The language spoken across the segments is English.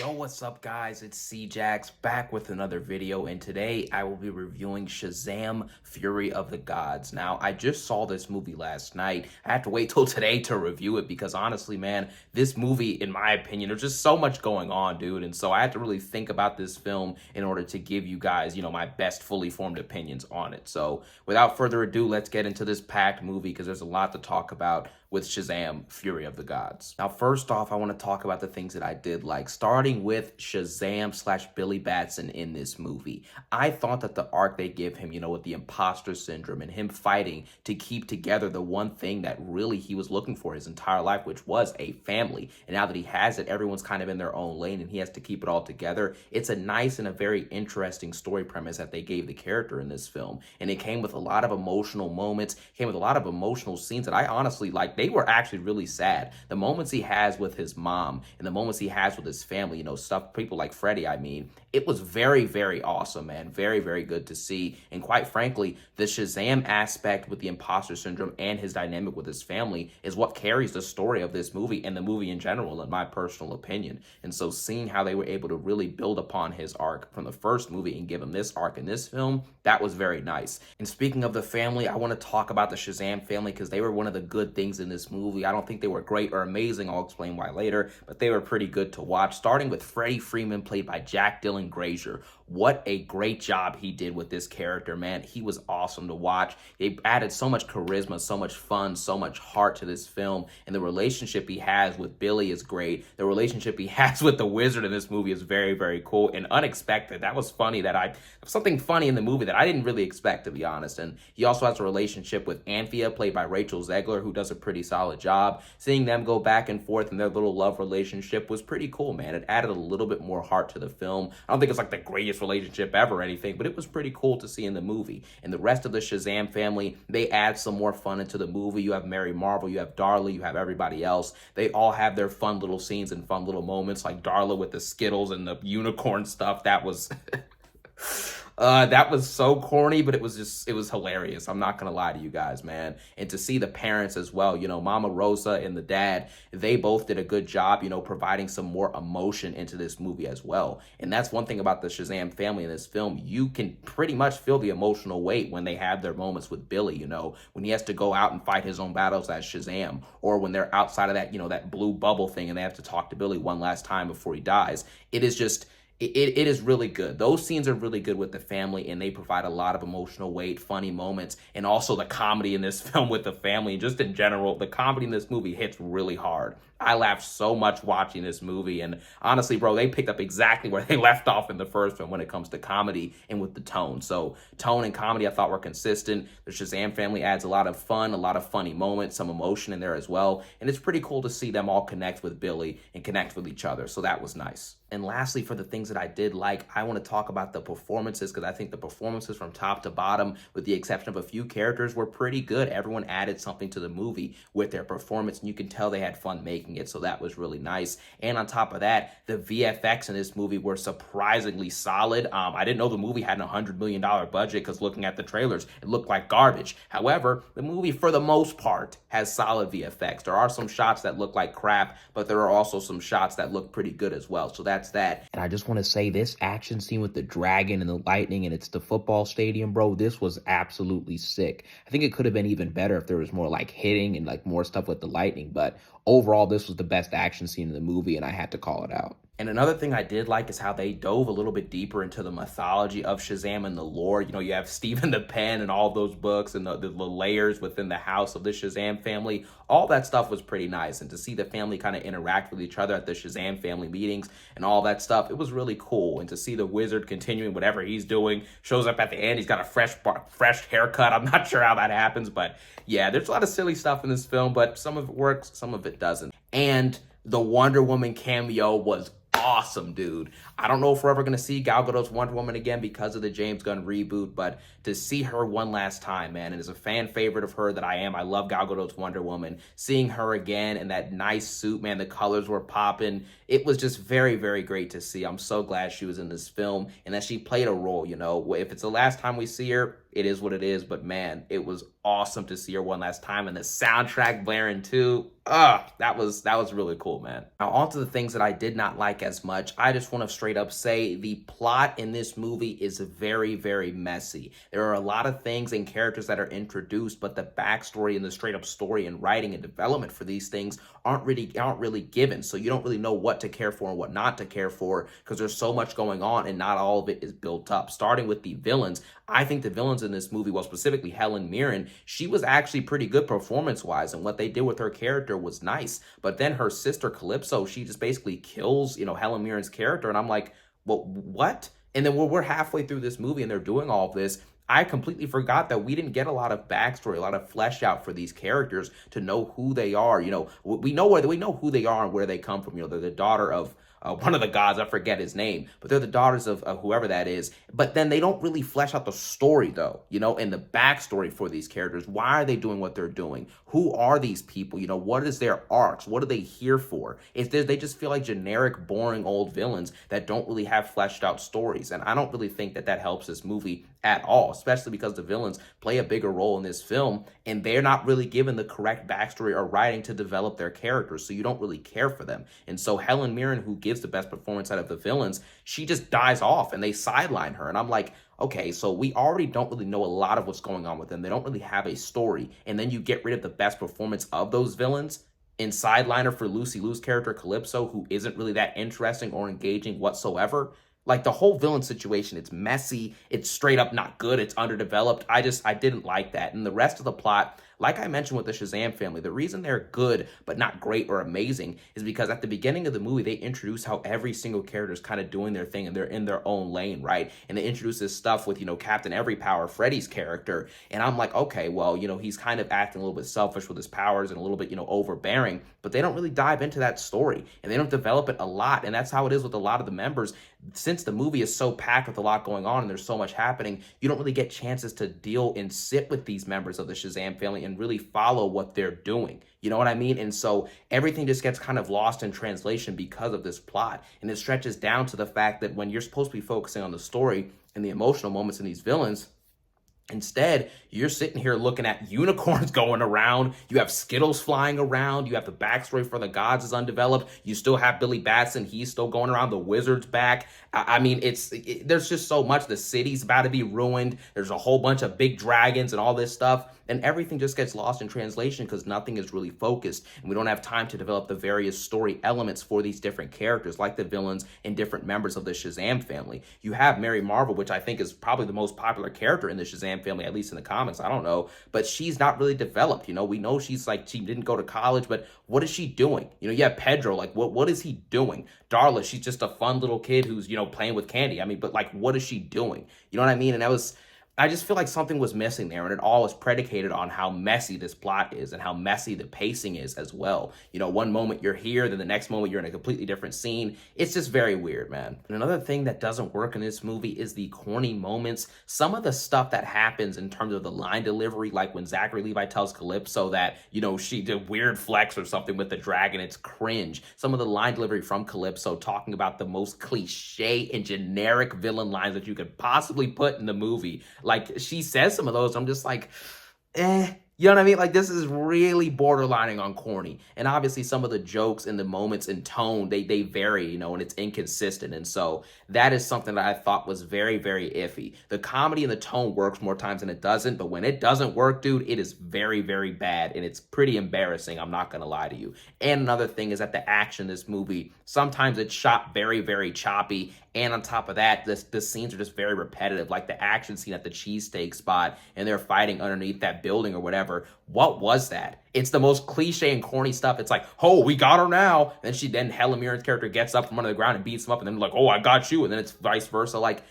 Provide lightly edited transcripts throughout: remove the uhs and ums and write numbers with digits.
Yo, what's up guys? It's C-Jax back with another video, and today I will be reviewing Shazam! Fury of the Gods. Now, I just saw this movie last night. I have to wait till today to review it because honestly, man, this movie, in my opinion, there's just so much going on, dude. And so I had to really think about this film in order to give you guys, my best fully formed opinions on it. So without further ado, let's get into this packed movie because there's a lot to talk about with Shazam! Fury of the Gods. Now, first off, I want to talk about the things that I did like, starting with Shazam / Billy Batson in this movie. I thought that the arc they give him, with the imposter syndrome and him fighting to keep together the one thing that really he was looking for his entire life, which was a family. And now that he has it, everyone's kind of in their own lane and he has to keep it all together. It's a nice and a very interesting story premise that they gave the character in this film. And it came with a lot of emotional moments, came with a lot of emotional scenes that I honestly like. They were actually really sad. The moments he has with his mom and the moments he has with his family, stuff, people like Freddie, it was very, very awesome, man. Very, very good to see. And quite frankly, the Shazam aspect with the imposter syndrome and his dynamic with his family is what carries the story of this movie and the movie in general, in my personal opinion. And so seeing how they were able to really build upon his arc from the first movie and give him this arc in this film, that was very nice. And speaking of the family, I want to talk about the Shazam family because they were one of the good things in this movie. I don't think they were great or amazing. I'll explain why later, but they were pretty good to watch. Starting with Freddie Freeman, played by Jack Dylan Grazer. What a great job he did with this character, man. He was awesome to watch. They added so much charisma, so much fun, so much heart to this film. And the relationship he has with Billy is great. The relationship he has with the Wizard in this movie is very, very cool and unexpected. That was funny something funny in the movie that I didn't really expect, to be honest. And he also has a relationship with Anthea, played by Rachel Zegler, who does a pretty solid job. Seeing them go back and forth in their little love relationship was pretty cool, man. It added a little bit more heart to the film. I don't think it's like the greatest relationship ever or anything, but it was pretty cool to see in the movie. And the rest of the Shazam family, they add some more fun into the movie. You have Mary Marvel, you have Darla, you have everybody else. They all have their fun little scenes and fun little moments, like Darla with the Skittles and the unicorn stuff. That was that was so corny, but it was hilarious. I'm not gonna lie to you guys, man. And to see the parents as well, Mama Rosa and the dad, they both did a good job, providing some more emotion into this movie as well. And that's one thing about the Shazam family in this film. You can pretty much feel the emotional weight when they have their moments with Billy, when he has to go out and fight his own battles as Shazam, or when they're outside of that, that blue bubble thing and they have to talk to Billy one last time before he dies. It is just, it is really good. Those scenes are really good with the family, and they provide a lot of emotional weight, funny moments, and also the comedy in this film with the family. And just in general, the comedy in this movie hits really hard. I laughed so much watching this movie, and honestly, bro, they picked up exactly where they left off in the first film when it comes to comedy and with the tone. So tone and comedy I thought were consistent. The Shazam family adds a lot of fun, a lot of funny moments, some emotion in there as well. And it's pretty cool to see them all connect with Billy and connect with each other. So that was nice. And lastly, for the things that I did like, I want to talk about the performances because I think the performances from top to bottom, with the exception of a few characters, were pretty good. Everyone added something to the movie with their performance, and you can tell they had fun making it, so that was really nice. And on top of that, the VFX in this movie were surprisingly solid. I didn't know the movie had an $100 million budget because looking at the trailers, it looked like garbage. However, the movie, for the most part, has solid VFX. There are some shots that look like crap, but there are also some shots that look pretty good as well. So that's that. And I just want to say, this action scene with the dragon and the lightning, and it's the football stadium, bro, this was absolutely sick. I think it could have been even better if there was more like hitting and like more stuff with the lightning, but overall, this was the best action scene in the movie, and I had to call it out. And another thing I did like is how they dove a little bit deeper into the mythology of Shazam and the lore. You have Stephen the Pen and all those books and the layers within the house of the Shazam family. All that stuff was pretty nice. And to see the family kind of interact with each other at the Shazam family meetings and all that stuff, it was really cool. And to see the Wizard continuing whatever he's doing, shows up at the end, he's got a fresh haircut. I'm not sure how that happens, but yeah, there's a lot of silly stuff in this film, but some of it works, some of it doesn't. And the Wonder Woman cameo was awesome, dude. I don't know if we're ever going to see Gal Gadot's Wonder Woman again because of the James Gunn reboot, but to see her one last time, man, and as a fan favorite of her that I am, I love Gal Gadot's Wonder Woman. Seeing her again in that nice suit, man, the colors were popping. It was just very, very great to see. I'm so glad she was in this film and that she played a role, If it's the last time we see her, it is what it is. But man, it was awesome to see her one last time, and the soundtrack blaring too. That was really cool, man. Now, on to the things that I did not like as much. I just want to straight up say the plot in this movie is very, very messy. There are a lot of things and characters that are introduced, but the backstory and the straight up story and writing and development for these things aren't really given. So you don't really know what to care for and what not to care for, because there's so much going on and not all of it is built up. Starting with the villains, I think the villains in this movie, well, specifically Helen Mirren, she was actually pretty good performance-wise, and what they did with her character was nice. But then her sister Calypso, she just basically kills, Helen Mirren's character, and I'm like, well, what? And then we're halfway through this movie, and they're doing all of this. I completely forgot that we didn't get a lot of backstory, a lot of flesh out for these characters to know who they are. We know who they are and where they come from. They're the daughter of one of the gods, I forget his name, but they're the daughters of whoever that is. But then they don't really flesh out the story, though, and the backstory for these characters. Why are they doing what they're doing? Who are these people? What is their arcs? What are they here for? They just feel like generic, boring old villains that don't really have fleshed out stories. And I don't really think that helps this movie at all, especially because the villains play a bigger role in this film, and they're not really given the correct backstory or writing to develop their characters, so you don't really care for them. And so Helen Mirren, who gives the best performance out of the villains, she just dies off and they sideline her. And I'm like, okay, so we already don't really know a lot of what's going on with them. They don't really have a story. And then you get rid of the best performance of those villains and sideline her for Lucy Liu's character, Calypso, who isn't really that interesting or engaging whatsoever. Like, the whole villain situation, it's messy, it's straight up not good, it's underdeveloped. I didn't like that. And the rest of the plot, like I mentioned with the Shazam family, the reason they're good but not great or amazing is because at the beginning of the movie, they introduce how every single character is kind of doing their thing and they're in their own lane, right? And they introduce this stuff with, Captain Everypower, Freddy's character. And I'm like, okay, well, he's kind of acting a little bit selfish with his powers and a little bit, overbearing, but they don't really dive into that story and they don't develop it a lot. And that's how it is with a lot of the members. Since the movie is so packed with a lot going on and there's so much happening, you don't really get chances to deal and sit with these members of the Shazam family and really follow what they're doing. You know what I mean? And so everything just gets kind of lost in translation because of this plot. And it stretches down to the fact that when you're supposed to be focusing on the story and the emotional moments in these villains, instead, you're sitting here looking at unicorns going around. You have Skittles flying around. You have the backstory for the gods is undeveloped. You still have Billy Batson. He's still going around. The wizard's back. I mean, there's just so much. The city's about to be ruined. There's a whole bunch of big dragons and all this stuff. And everything just gets lost in translation because nothing is really focused. And we don't have time to develop the various story elements for these different characters, like the villains and different members of the Shazam family. You have Mary Marvel, which I think is probably the most popular character in the Shazam family, at least in the comics. I don't know. But she's not really developed. We know she didn't go to college, but what is she doing? You have Pedro. Like, what is he doing? Darla, she's just a fun little kid who's, playing with candy. I mean, but like, what is she doing? You know what I mean? And I just feel like something was missing there, and it all is predicated on how messy this plot is and how messy the pacing is as well. One moment you're here, then the next moment you're in a completely different scene. It's just very weird, man. And another thing that doesn't work in this movie is the corny moments. Some of the stuff that happens in terms of the line delivery, like when Zachary Levi tells Calypso that, she did weird flex or something with the dragon, it's cringe. Some of the line delivery from Calypso talking about the most cliche and generic villain lines that you could possibly put in the movie. Like, she says some of those, I'm just like, you know what I mean? Like, this is really borderlining on corny. And obviously some of the jokes and the moments and tone, they vary, and it's inconsistent. And so that is something that I thought was very, very iffy. The comedy and the tone works more times than it doesn't, but when it doesn't work, dude, it is very, very bad. And it's pretty embarrassing, I'm not going to lie to you. And another thing is that the action in this movie, sometimes it's shot very, very choppy. And on top of that, the scenes are just very repetitive, like the action scene at the cheesesteak spot, and they're fighting underneath that building or whatever. What was that? It's the most cliche and corny stuff. It's like, oh, we got her now. And then Helen Mirren's character gets up from under the ground and beats him up, and then like, oh, I got you. And then it's vice versa. Like,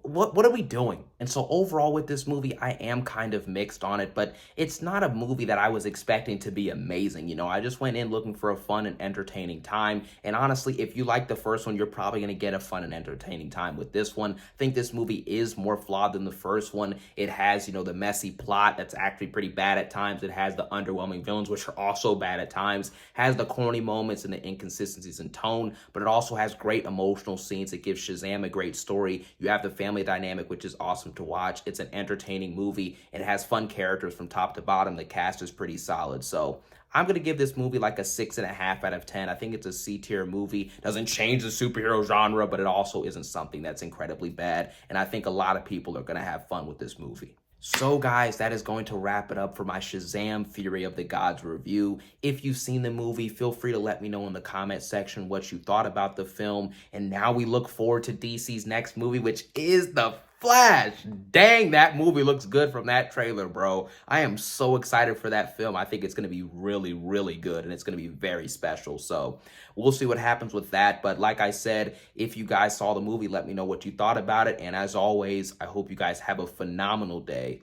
what are we doing? And so overall with this movie, I am kind of mixed on it, but it's not a movie that I was expecting to be amazing. I just went in looking for a fun and entertaining time. And honestly, if you like the first one, you're probably going to get a fun and entertaining time with this one. I think this movie is more flawed than the first one. It has, the messy plot that's actually pretty bad at times. It has the underwhelming villains, which are also bad at times, has the corny moments and the inconsistencies in tone, but it also has great emotional scenes. It gives Shazam a great story. You have the family dynamic, which is awesome to watch. It's an entertaining movie. It has fun characters from top to bottom. The cast is pretty solid. So I'm going to give this movie like a 6.5 out of 10. I think it's a C tier movie. Doesn't change the superhero genre, but it also isn't something that's incredibly bad. And I think a lot of people are going to have fun with this movie. So guys, that is going to wrap it up for my Shazam Fury of the Gods review. If you've seen the movie, feel free to let me know in the comment section what you thought about the film. And now we look forward to DC's next movie, which is The Flash. Dang, that movie looks good from that trailer, bro. I am so excited for that film. I think it's going to be really, really good, and it's going to be very special. So we'll see what happens with that. But like I said, if you guys saw the movie, let me know what you thought about it. And as always, I hope you guys have a phenomenal day.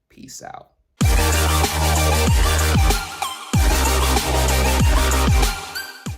Peace out.